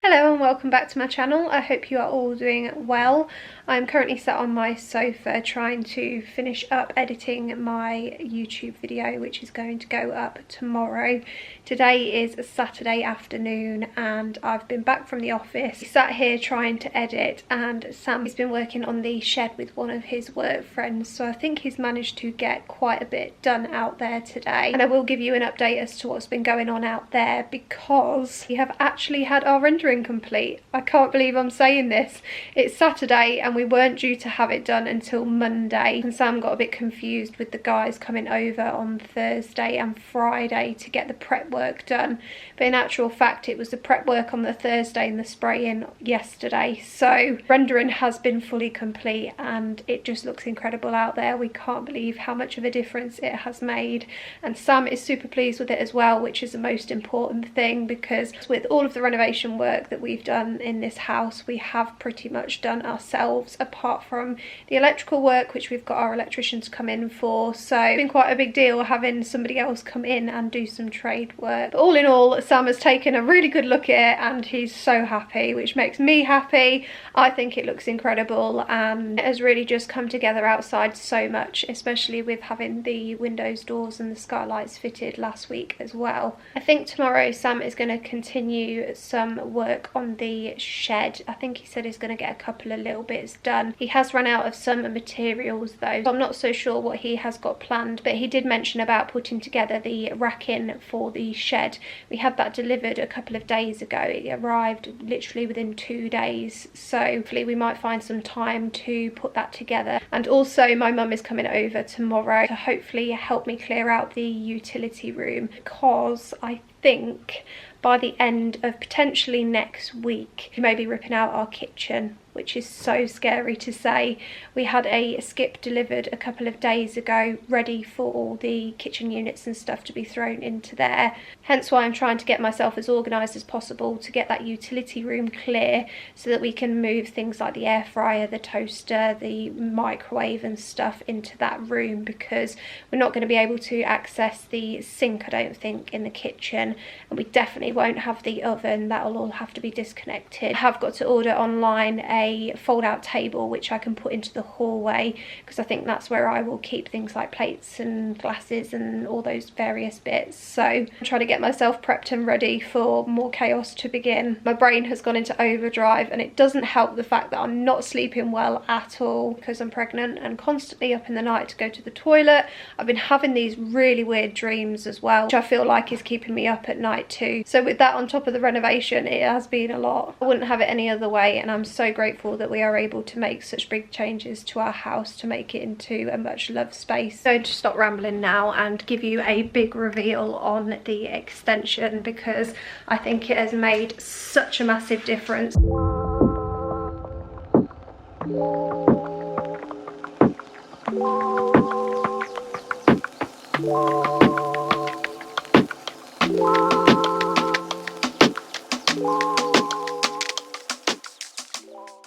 Hello and welcome back to my channel. I hope you are all doing well. I'm currently sat on my sofa trying to finish up editing my YouTube video, which is going to go up tomorrow. Today is a Saturday afternoon and I've been back from the office, sat here trying to edit, and Sam has been working on the shed with one of his work friends, so I think he's managed to get quite a bit done out there today. And I will give you an update as to what's been going on out there because we have actually had our rendering complete. I can't believe I'm saying this. It's Saturday and we weren't due to have it done until Monday, and Sam got a bit confused with the guys coming over on Thursday and Friday to get the prep work done, but in actual fact it was the prep work on the Thursday and the spraying yesterday. So rendering has been fully complete and it just looks incredible out there. We can't believe how much of a difference it has made, and Sam is super pleased with it as well, which is the most important thing, because with all of the renovation work that we've done in this house, we have pretty much done ourselves, apart from the electrical work which we've got our electricians come in for. So it's been quite a big deal having somebody else come in and do some trade work. But all in all, Sam has taken a really good look at it and he's so happy, which makes me happy. I think it looks incredible and it has really just come together outside so much, especially with having the windows, doors and the skylights fitted last week as well. I think tomorrow Sam is going to continue some work on the shed. I think he said he's going to get a couple of little bits done. He has run out of some materials though, so I'm not so sure what he has got planned, but he did mention about putting together the racking for the shed. We had that delivered a couple of days ago. It arrived literally within 2 days, so hopefully we might find some time to put that together. And also my mum is coming over tomorrow to hopefully help me clear out the utility room, because I think by the end of potentially next week we may be ripping out our kitchen, which is so scary to say. We had a skip delivered a couple of days ago ready for all the kitchen units and stuff to be thrown into there, hence why I'm trying to get myself as organised as possible to get that utility room clear so that we can move things like the air fryer, the toaster, the microwave and stuff into that room, because we're not going to be able to access the sink, I don't think, in the kitchen, and we definitely won't have the oven. That'll all have to be disconnected. I have got to order online a fold-out table which I can put into the hallway, because I think that's where I will keep things like plates and glasses and all those various bits. So I'm trying to get myself prepped and ready for more chaos to begin. My brain has gone into overdrive, and it doesn't help the fact that I'm not sleeping well at all because I'm pregnant and constantly up in the night to go to the toilet. I've been having these really weird dreams as well, which I feel like is keeping me up at night too. So with that on top of the renovation, it has been a lot. I wouldn't have it any other way, and I'm so grateful that we are able to make such big changes to our house to make it into a much loved space. So to stop rambling now and give you a big reveal on the extension, because I think it has made such a massive difference.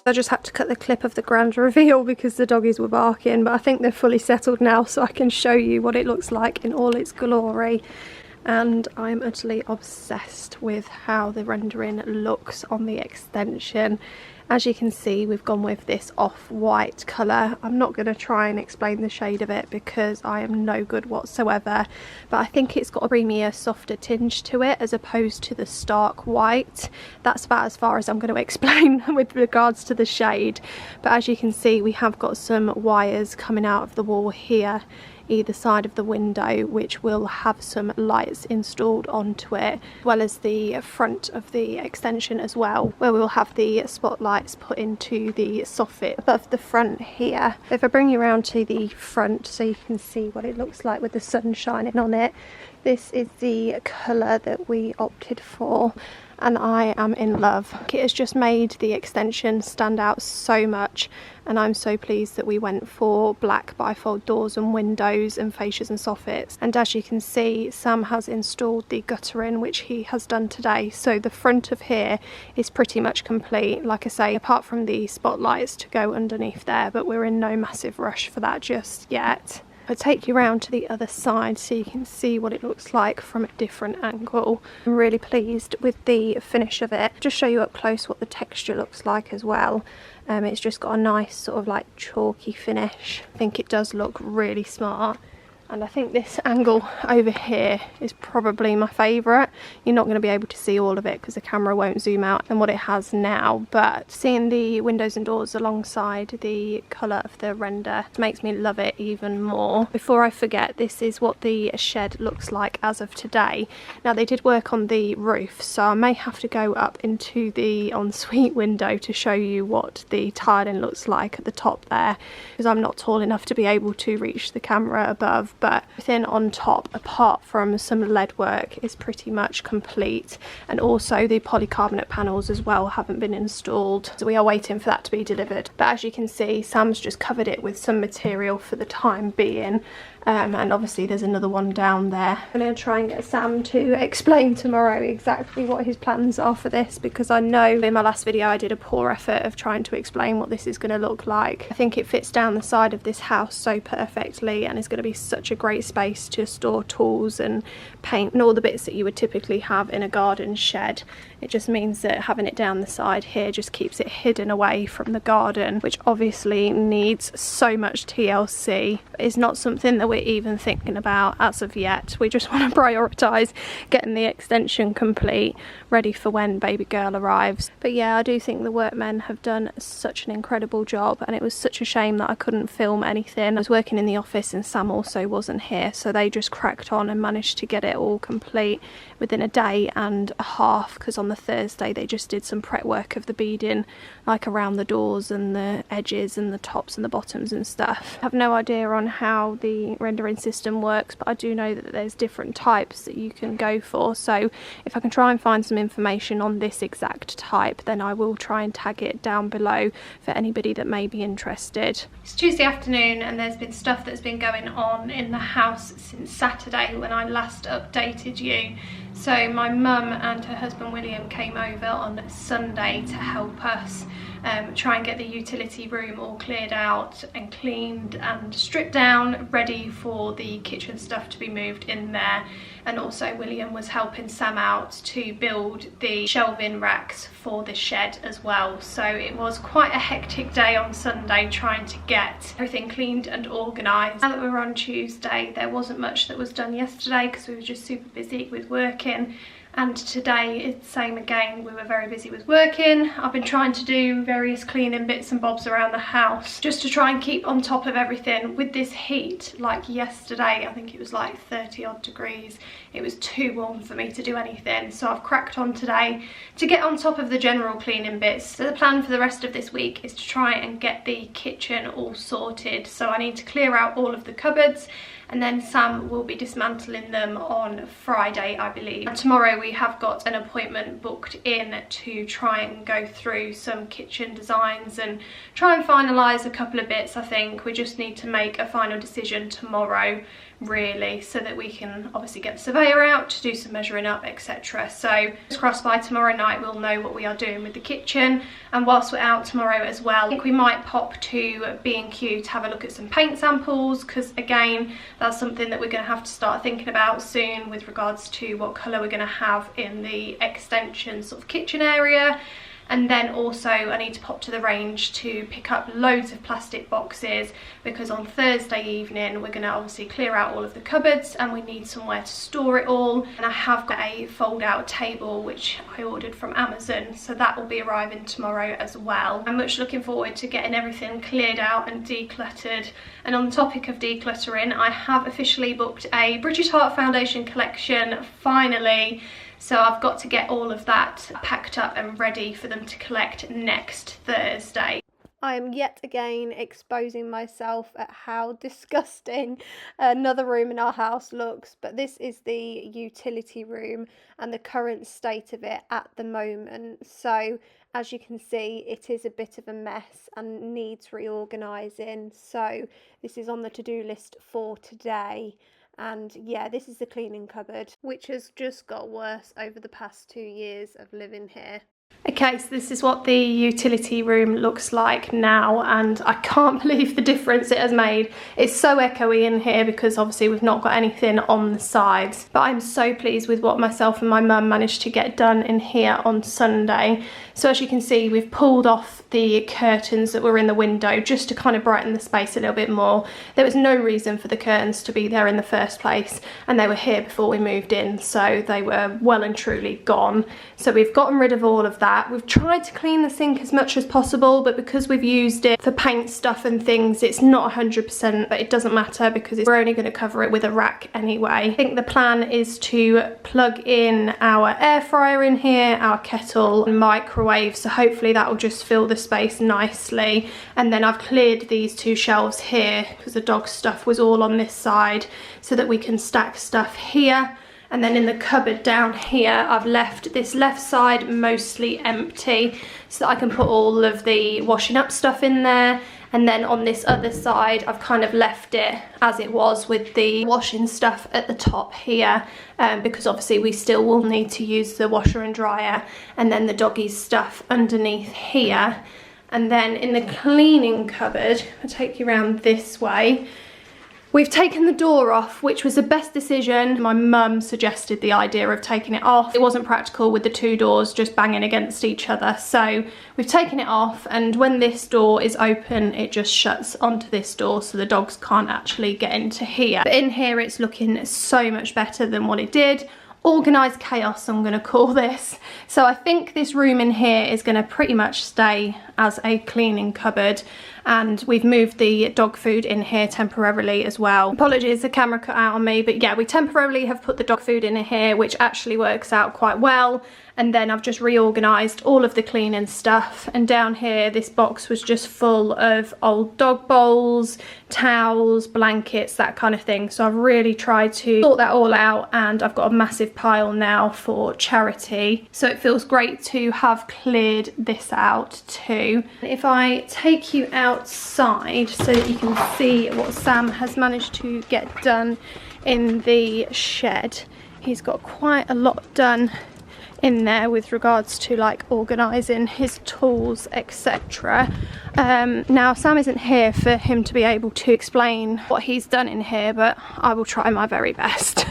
I just had to cut the clip of the grand reveal because the doggies were barking, but I think they're fully settled now, so I can show you what it looks like in all its glory. And I'm utterly obsessed with how the rendering looks on the extension. As you can see, we've gone with this off-white colour. I'm not going to try and explain the shade of it because I am no good whatsoever, but I think it's got a creamier, softer tinge to it as opposed to the stark white. That's about as far as I'm going to explain with regards to the shade. But as you can see, we have got some wires coming out of the wall here either side of the window, which will have some lights installed onto it, as well as the front of the extension as well, where we'll have the spotlights put into the soffit above the front here. If I bring you around to the front so you can see what it looks like with the sun shining on it, this is the colour that we opted for, and I am in love. It has just made the extension stand out so much, and I'm so pleased that we went for black bifold doors and windows and fascias and soffits. And as you can see, Sam has installed the guttering, which he has done today, so the front of here is pretty much complete, like I say, apart from the spotlights to go underneath there, but we're in no massive rush for that just yet. I'll take you around to the other side so you can see what it looks like from a different angle. I'm really pleased with the finish of it. Just show you up close what the texture looks like as well. It's just got a nice sort of like chalky finish. I think it does look really smart. And I think this angle over here is probably my favourite. You're not going to be able to see all of it because the camera won't zoom out than what it has now, but seeing the windows and doors alongside the colour of the render makes me love it even more. Before I forget, this is what the shed looks like as of today. Now they did work on the roof, so I may have to go up into the ensuite window to show you what the tiling looks like at the top there, because I'm not tall enough to be able to reach the camera above. But everything on top, apart from some lead work, is pretty much complete, and also the polycarbonate panels as well haven't been installed, so we are waiting for that to be delivered. But as you can see, Sam's just covered it with some material for the time being. And obviously there's another one down there. I'm going to try and get Sam to explain tomorrow exactly what his plans are for this, because I know in my last video I did a poor effort of trying to explain what this is going to look like. I think it fits down the side of this house so perfectly, and is going to be such a great space to store tools and paint and all the bits that you would typically have in a garden shed. It just means that having it down the side here just keeps it hidden away from the garden, which obviously needs so much TLC. It's not something that we're even thinking about as of yet. We just want to prioritise getting the extension complete, ready for when baby girl arrives. But yeah, I do think the workmen have done such an incredible job, and it was such a shame that I couldn't film anything. I was working in the office and Sam also wasn't here, so they just cracked on and managed to get it all complete within a day and a half, because on the Thursday they just did some prep work of the beading, like around the doors and the edges and the tops and the bottoms and stuff. I have no idea on how the rendering system works, but I do know that there's different types that you can go for, so if I can try and find some information on this exact type, then I will try and tag it down below for anybody that may be interested. It's Tuesday afternoon and there's been stuff that's been going on in the house since Saturday when I last updated you. So my mum and her husband William came over on Sunday to help us try and get the utility room all cleared out and cleaned and stripped down, ready for the kitchen stuff to be moved in there. And also William was helping Sam out to build the shelving racks for the shed as well. So it was quite a hectic day on Sunday trying to get everything cleaned and organised. Now that we're on Tuesday, there wasn't much that was done yesterday because we were just super busy with working. And today it's the same again, we were very busy with working. I've been trying to do various cleaning bits and bobs around the house just to try and keep on top of everything. With this heat, like yesterday, I think it was like 30 odd degrees. It was too warm for me to do anything. So I've cracked on today to get on top of the general cleaning bits. So the plan for the rest of this week is to try and get the kitchen all sorted. So I need to clear out all of the cupboards, and then Sam will be dismantling them on Friday, I believe. And tomorrow we have got an appointment booked in to try and go through some kitchen designs and try and finalise a couple of bits. I think we just need to make a final decision tomorrow, really, so that we can obviously get the surveyor out to do some measuring up, etc. So just cross by tomorrow night, we'll know what we are doing with the kitchen. And whilst we're out tomorrow as well, I think we might pop to B&Q to have a look at some paint samples, because again, that's something that we're going to have to start thinking about soon with regards to what colour we're going to have in the extension sort of kitchen area. And then also I need to pop to the range to pick up loads of plastic boxes, because on Thursday evening we're going to obviously clear out all of the cupboards and we need somewhere to store it all. And I have got a fold out table which I ordered from Amazon, so that will be arriving tomorrow as well. I'm much looking forward to getting everything cleared out and decluttered. And on the topic of decluttering, I have officially booked a British Heart Foundation collection finally. So I've got to get all of that packed up and ready for them to collect next Thursday. I am yet again exposing myself at how disgusting another room in our house looks, but this is the utility room and the current state of it at the moment. So as you can see, it is a bit of a mess and needs reorganising. So this is on the to-do list for today. And yeah, this is the cleaning cupboard, which has just got worse over the past 2 years of living here. Okay, so this is what the utility room looks like now, and I can't believe the difference it has made. It's so echoey in here because obviously we've not got anything on the sides, but I'm so pleased with what myself and my mum managed to get done in here on Sunday. So as you can see, we've pulled off the curtains that were in the window just to kind of brighten the space a little bit more. There was no reason for the curtains to be there in the first place, and they were here before we moved in, so they were well and truly gone. So we've gotten rid of all of that. We've tried to clean the sink as much as possible, but because we've used it for paint stuff and things, it's not 100%, but it doesn't matter because we're only going to cover it with a rack anyway. I think the plan is to plug in our air fryer in here, our kettle and microwave, so hopefully that will just fill the space nicely. And then I've cleared these two shelves here because the dog stuff was all on this side so that we can stack stuff here. And then in the cupboard down here, I've left this left side mostly empty so that I can put all of the washing up stuff in there. And then on this other side, I've kind of left it as it was with the washing stuff at the top here, because obviously we still will need to use the washer and dryer, and then the doggy's stuff underneath here. And then in the cleaning cupboard, I'll take you around this way. We've taken the door off, which was the best decision. My mum suggested the idea of taking it off. It wasn't practical with the two doors just banging against each other. So we've taken it off, and when this door is open, it just shuts onto this door so the dogs can't actually get into here. But in here, it's looking so much better than what it did. Organised chaos, I'm going to call this. So I think this room in here is going to pretty much stay as a cleaning cupboard, and we've moved the dog food in here temporarily as well. Apologies, the camera cut out on me, but yeah, we temporarily have put the dog food in here, which actually works out quite well. And then I've just reorganised all of the cleaning stuff, and down here this box was just full of old dog bowls, towels, blankets, that kind of thing. So I've really tried to sort that all out, and I've got a massive pile now for charity, so it feels great to have cleared this out too. If I take you outside so that you can see what Sam has managed to get done in the shed, he's got quite a lot done in there with regards to like organising his tools, etc. Now Sam isn't here for him to be able to explain what he's done in here, but I will try my very best.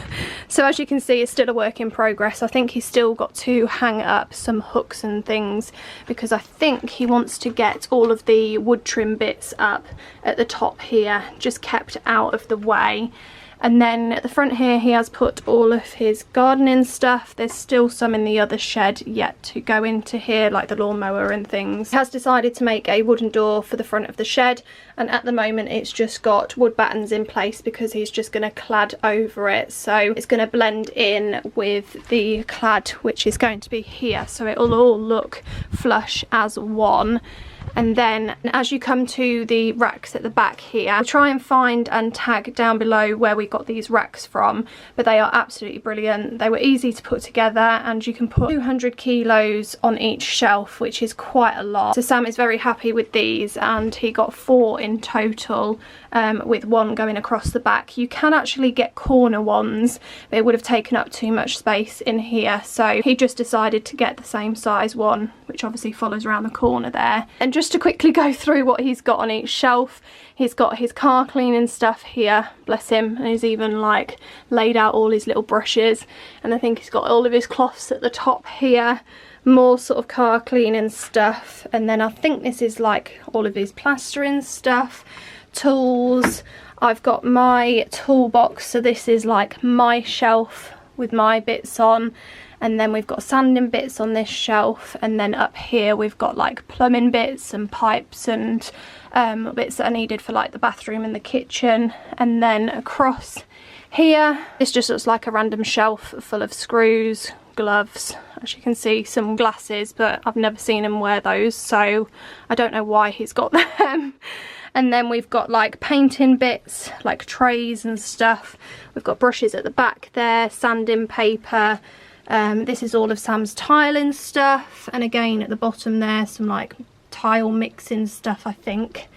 So as you can see, it's still a work in progress. I think he's still got to hang up some hooks and things because I think he wants to get all of the wood trim bits up at the top here, just kept out of the way. And then at the front here, he has put all of his gardening stuff. There's still some in the other shed yet to go into here, like the lawnmower and things. He has decided to make a wooden door for the front of the shed, and at the moment it's just got wood battens in place because he's just going to clad over it. So it's going to blend in with the clad, which is going to be here, so it'll all look flush as one. And then as you come to the racks at the back here, I'll try and find and tag down below where we got these racks from, but they are absolutely brilliant. They were easy to put together, and you can put 200 kilos on each shelf, which is quite a lot. So Sam is very happy with these, and he got 4 in total, with one going across the back. You can actually get corner ones, but it would have taken up too much space in here, so he just decided to get the same size one, which obviously follows around the corner there. And just to quickly go through what he's got on each shelf, he's got his car cleaning stuff here, bless him, and he's even like laid out all his little brushes, and I think he's got all of his cloths at the top here, more sort of car cleaning stuff. And then I think this is like all of his plastering stuff, tools. I've got my toolbox, so this is like my shelf with my bits on, and then we've got sanding bits on this shelf, and then up here we've got like plumbing bits and pipes and bits that are needed for like the bathroom and the kitchen. And then across here, this just looks like a random shelf full of screws, gloves, as you can see, some glasses, but I've never seen him wear those, so I don't know why he's got them. And then we've got like painting bits, like trays and stuff. We've got brushes at the back there, sanding paper. This is all of Sam's tiling stuff, and again at the bottom there, some like tile mixing stuff, I think.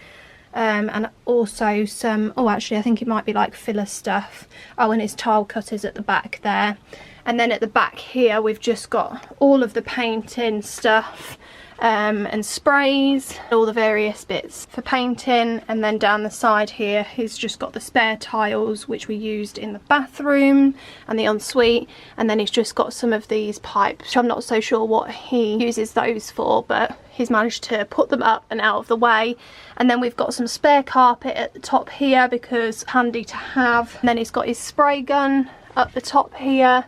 And also some, oh actually I think it might be like filler stuff. Oh, and his tile cutters at the back there. And then at the back here we've just got all of the painting stuff and sprays, all the various bits for painting. And then down the side here he's just got the spare tiles which we used in the bathroom and the ensuite, and then he's just got some of these pipes. I'm not so sure what he uses those for, but he's managed to put them up and out of the way. And then we've got some spare carpet at the top here because it's handy to have. And then he's got his spray gun up the top here.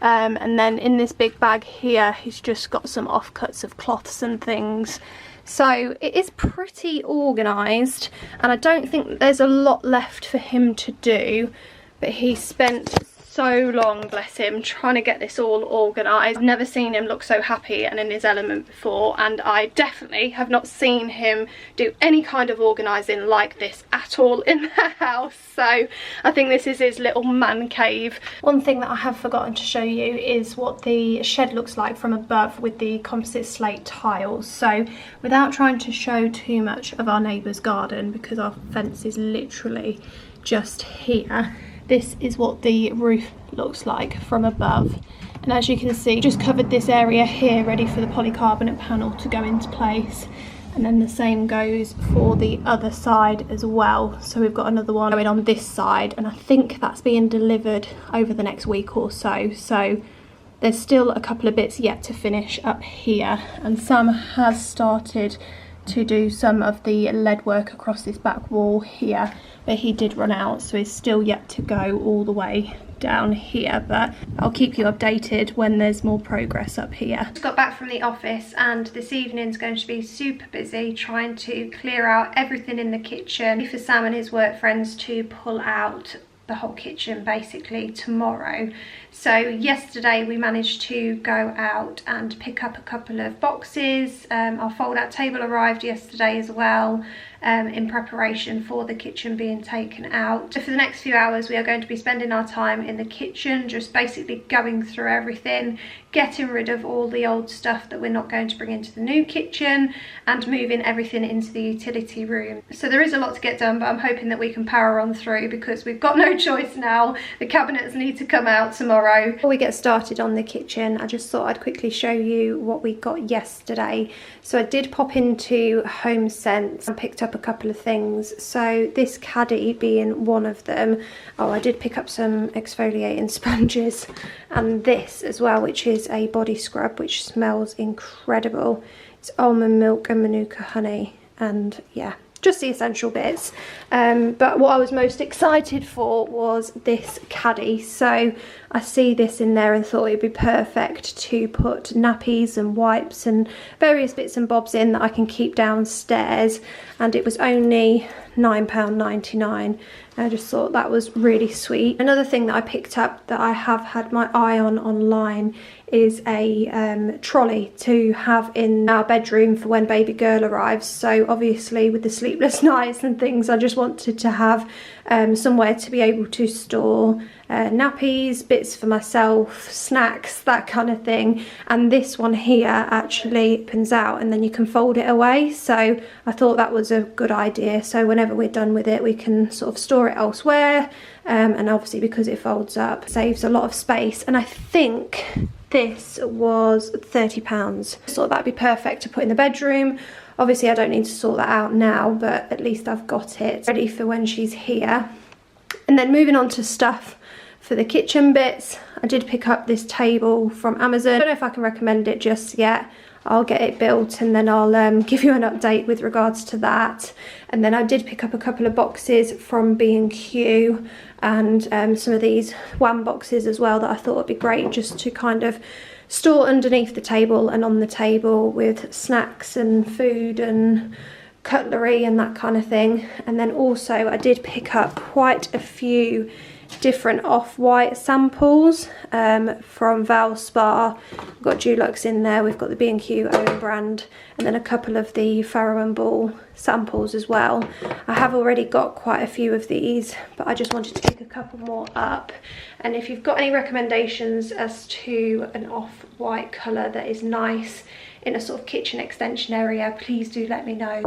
And then in this big bag here he's just got some offcuts of cloths and things. So it is pretty organised, and I don't think there's a lot left for him to do, but he spent so long, bless him, trying to get this all organised. I've never seen him look so happy and in his element before, and I definitely have not seen him do any kind of organising like this at all in the house. So I think this is his little man cave. One thing that I have forgotten to show you is what the shed looks like from above with the composite slate tiles. So without trying to show too much of our neighbour's garden, because our fence is literally just here, this is what the roof looks like from above. And as you can see, just covered this area here ready for the polycarbonate panel to go into place. And then the same goes for the other side as well. So we've got another one going on this side, and I think that's being delivered over the next week or so. So there's still a couple of bits yet to finish up here, and Sam has started to do some of the lead work across this back wall here, but he did run out, so he's still yet to go all the way down here, but I'll keep you updated when there's more progress up here. Just got back from the office, and this evening's going to be super busy trying to clear out everything in the kitchen for Sam and his work friends to pull out the whole kitchen basically tomorrow. So yesterday we managed to go out and pick up a couple of boxes. Our fold out table arrived yesterday as well, in preparation for the kitchen being taken out. So for the next few hours we are going to be spending our time in the kitchen, just basically going through everything, getting rid of all the old stuff that we're not going to bring into the new kitchen, and moving everything into the utility room. So there is a lot to get done, but I'm hoping that we can power on through because we've got no choice now. The cabinets need to come out tomorrow. Before we get started on the kitchen, I just thought I'd quickly show you what we got yesterday. So I did pop into Homesense and picked up a couple of things. So this caddy being one of them. Oh, I did pick up some exfoliating sponges, and this as well, which is a body scrub which smells incredible. It's almond milk and manuka honey, and yeah, just the essential bits. But what I was most excited for was this caddy. So I see this in there and thought it'd be perfect to put nappies and wipes and various bits and bobs in that I can keep downstairs, and it was only £9.99. I just thought that was really sweet. Another thing that I picked up that I have had my eye on online is a trolley to have in our bedroom for when baby girl arrives. So obviously with the sleepless nights and things, I just wanted to have somewhere to be able to store nappies, bits for myself, snacks, that kind of thing. And this one here actually opens out and then you can fold it away. So I thought that was a good idea. So whenever we're done with it, we can sort of store it elsewhere. And obviously because it folds up, saves a lot of space. And I think this was £30. I thought that'd be perfect to put in the bedroom. Obviously I don't need to sort that out now, but at least I've got it ready for when she's here. And then moving on to stuff for the kitchen bits, I did pick up this table from Amazon. I don't know if I can recommend it just yet. I'll get it built and then I'll give you an update with regards to that. And then I did pick up a couple of boxes from B&Q and some of these Wham boxes as well that I thought would be great just to kind of store underneath the table and on the table with snacks and food and cutlery and that kind of thing. And then also I did pick up quite a few different off-white samples from Valspar. We've got Dulux in there, we've got the B&Q own brand, and then a couple of the Farrow & Ball samples as well. I have already got quite a few of these, but I just wanted to pick a couple more up. And if you've got any recommendations as to an off-white colour that is nice in a sort of kitchen extension area, please do let me know.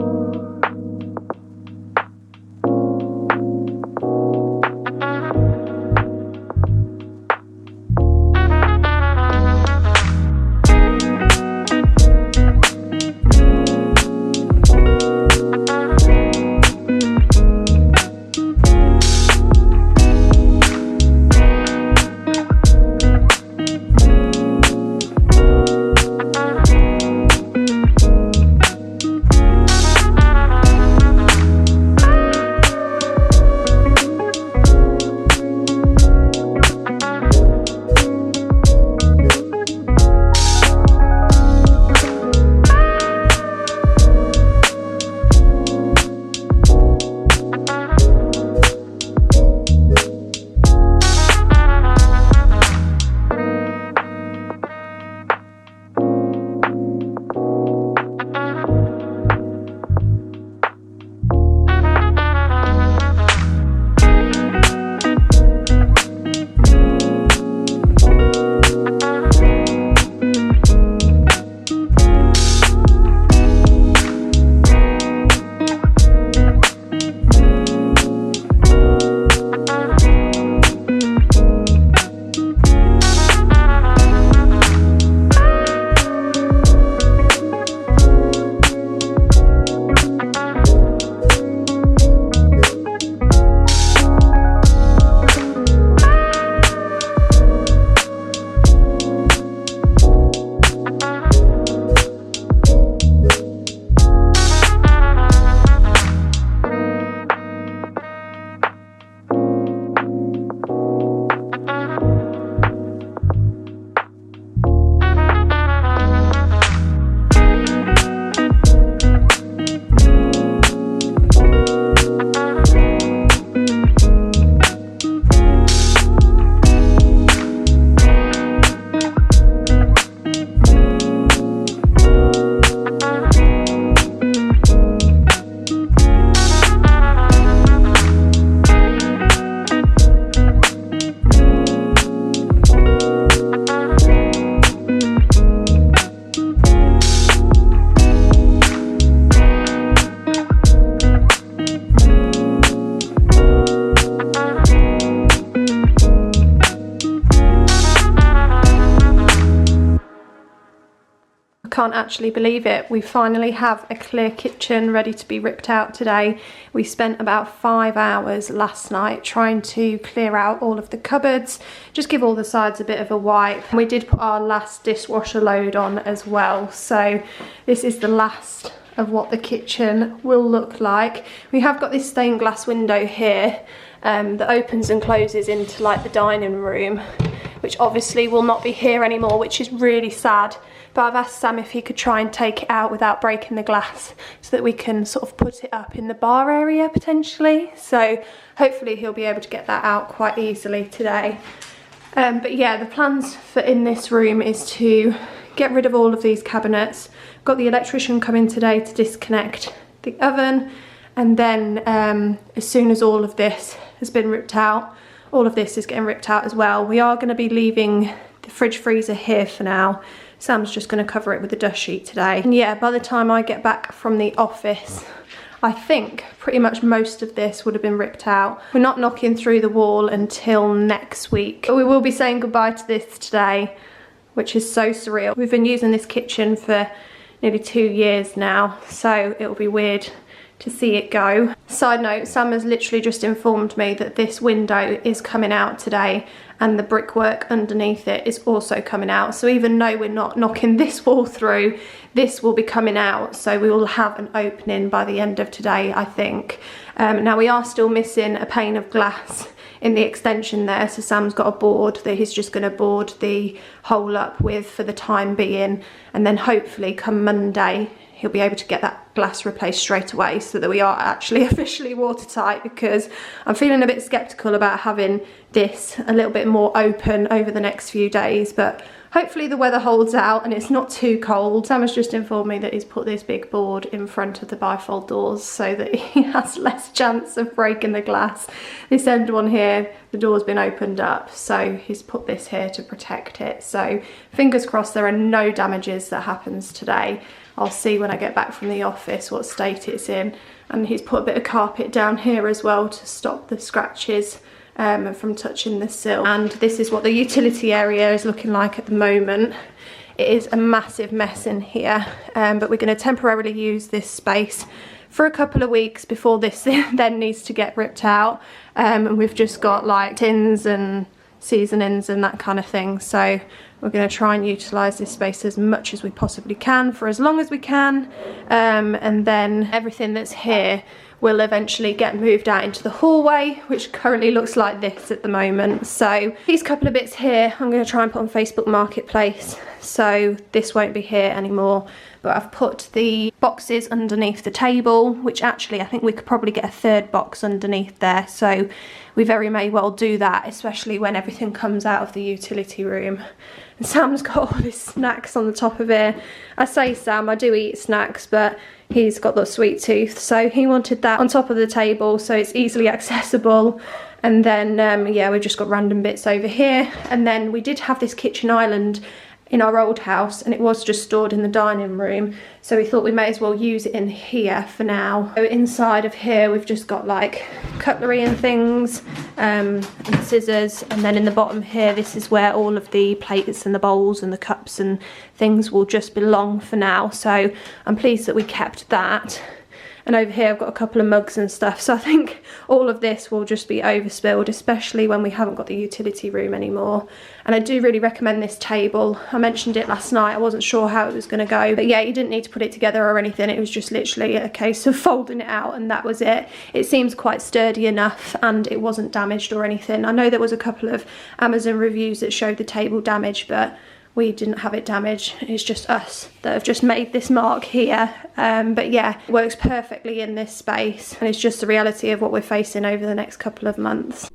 can't actually believe it. We finally have a clear kitchen ready to be ripped out today. We spent about 5 hours last night trying to clear out all of the cupboards, just give all the sides a bit of a wipe. And we did put our last dishwasher load on as well. So this is the last of what the kitchen will look like. We have got this stained glass window here that opens and closes into like the dining room, which obviously will not be here anymore, which is really sad. But I've asked Sam if he could try and take it out without breaking the glass so that we can sort of put it up in the bar area potentially. So hopefully he'll be able to get that out quite easily today. But yeah, the plans for in this room is to get rid of all of these cabinets. Got the electrician coming today to disconnect the oven, and then as soon as all of this has been ripped out, all of this is getting ripped out as well. We are going to be leaving the fridge freezer here for now. Sam's just going to cover it with a dust sheet today. And yeah, by the time I get back from the office, I think pretty much most of this would have been ripped out. We're not knocking through the wall until next week. But we will be saying goodbye to this today, which is so surreal. We've been using this kitchen for nearly 2 years now, so it'll be weird to see it go. Side note, Sam has literally just informed me that this window is coming out today and the brickwork underneath it is also coming out. So even though we're not knocking this wall through, this will be coming out. So we will have an opening by the end of today, I think. Now we are still missing a pane of glass in the extension there, so Sam's got a board that he's just going to board the hole up with for the time being, and then hopefully come Monday he'll be able to get that glass replaced straight away so that we are actually officially watertight, because I'm feeling a bit skeptical about having this a little bit more open over the next few days, but hopefully the weather holds out and it's not too cold. Sam has just informed me that he's put this big board in front of the bifold doors so that he has less chance of breaking the glass. This end one here, the door's been opened up, so he's put this here to protect it. So fingers crossed there are no damages that happens today. I'll see when I get back from the office what state it's in. And he's put a bit of carpet down here as well to stop the scratches from touching the sill. And this is what the utility area is looking like at the moment. It is a massive mess in here, but we're going to temporarily use this space for a couple of weeks before this then needs to get ripped out. And we've just got like tins and seasonings and that kind of thing, so we're going to try and utilise this space as much as we possibly can for as long as we can, and then everything that's here will eventually get moved out into the hallway, which currently looks like this at the moment. So these couple of bits here I'm going to try and put on Facebook Marketplace, so this won't be here anymore. But I've put the boxes underneath the table, which actually I think we could probably get a third box underneath there, so we very may well do that, especially when everything comes out of the utility room. And Sam's got all his snacks on the top of here. I say Sam, I do eat snacks, but he's got the sweet tooth, so he wanted that on top of the table so it's easily accessible. And then yeah, we've just got random bits over here. And then we did have this kitchen island in our old house, and it was just stored in the dining room, so we thought we may as well use it in here for now. So inside of here we've just got like cutlery and things, and scissors, and then in the bottom here this is where all of the plates and the bowls and the cups and things will just belong for now, so I'm pleased that we kept that. And over here I've got a couple of mugs and stuff, so I think all of this will just be overspilled, especially when we haven't got the utility room anymore. And I do really recommend this table. I mentioned it last night, I wasn't sure how it was going to go, but yeah, you didn't need to put it together or anything, it was just literally a case of folding it out and that was it. It seems quite sturdy enough and it wasn't damaged or anything. I know there was a couple of Amazon reviews that showed the table damaged, but we didn't have it damaged. It's just us that have just made this mark here. But yeah, it works perfectly in this space, and it's just the reality of what we're facing over the next couple of months.